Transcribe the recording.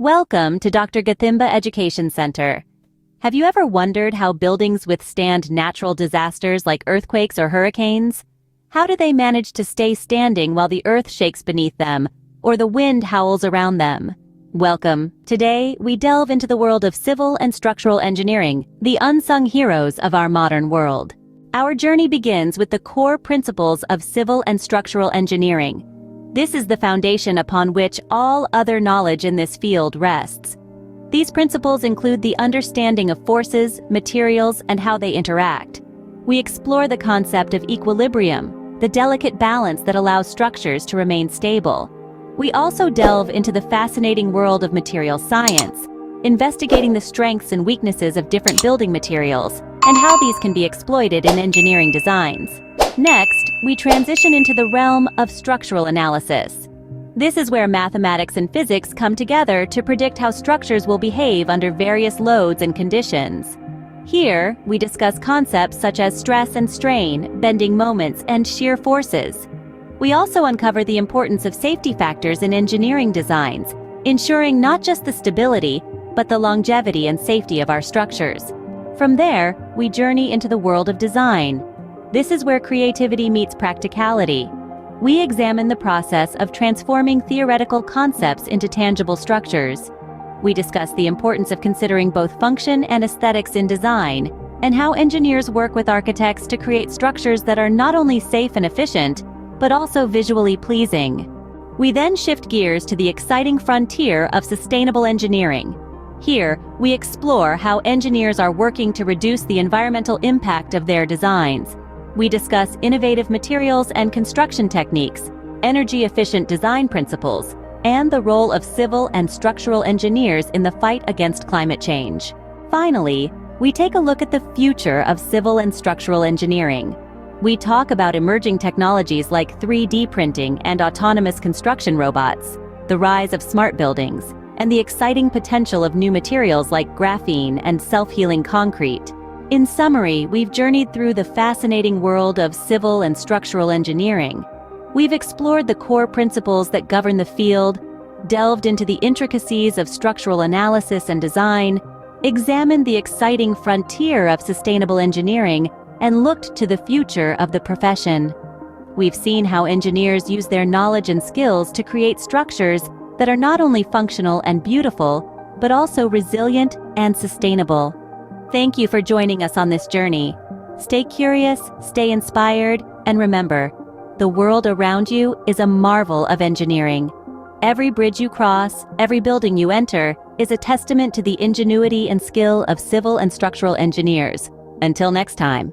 Welcome to Dr. Gathimba Education Center. Have you ever wondered how buildings withstand natural disasters like earthquakes or hurricanes? How do they manage to stay standing while the earth shakes beneath them or the wind howls around them? Welcome. Today, we delve into the world of civil and structural engineering, the unsung heroes of our modern world. Our journey begins with the core principles of civil and structural engineering. This is the foundation upon which all other knowledge in this field rests. These principles include the understanding of forces, materials, and how they interact. We explore the concept of equilibrium, the delicate balance that allows structures to remain stable. We also delve into the fascinating world of material science, investigating the strengths and weaknesses of different building materials and how these can be exploited in engineering designs. Next, we transition into the realm of structural analysis. This is where mathematics and physics come together to predict how structures will behave under various loads and conditions. Here, we discuss concepts such as stress and strain, bending moments, and shear forces. We also uncover the importance of safety factors in engineering designs, ensuring not just the stability, but the longevity and safety of our structures. From there, we journey into the world of design. This is where creativity meets practicality. We examine the process of transforming theoretical concepts into tangible structures. We discuss the importance of considering both function and aesthetics in design, and how engineers work with architects to create structures that are not only safe and efficient, but also visually pleasing. We then shift gears to the exciting frontier of sustainable engineering. Here, we explore how engineers are working to reduce the environmental impact of their designs. We discuss innovative materials and construction techniques, energy-efficient design principles, and the role of civil and structural engineers in the fight against climate change. Finally, we take a look at the future of civil and structural engineering. We talk about emerging technologies like 3D printing and autonomous construction robots, the rise of smart buildings, and the exciting potential of new materials like graphene and self-healing concrete. In summary, we've journeyed through the fascinating world of civil and structural engineering. We've explored the core principles that govern the field, delved into the intricacies of structural analysis and design, examined the exciting frontier of sustainable engineering, and looked to the future of the profession. We've seen how engineers use their knowledge and skills to create structures that are not only functional and beautiful, but also resilient and sustainable. Thank you for joining us on this journey. Stay curious, stay inspired, and remember, the world around you is a marvel of engineering. Every bridge you cross, every building you enter, is a testament to the ingenuity and skill of civil and structural engineers. Until next time.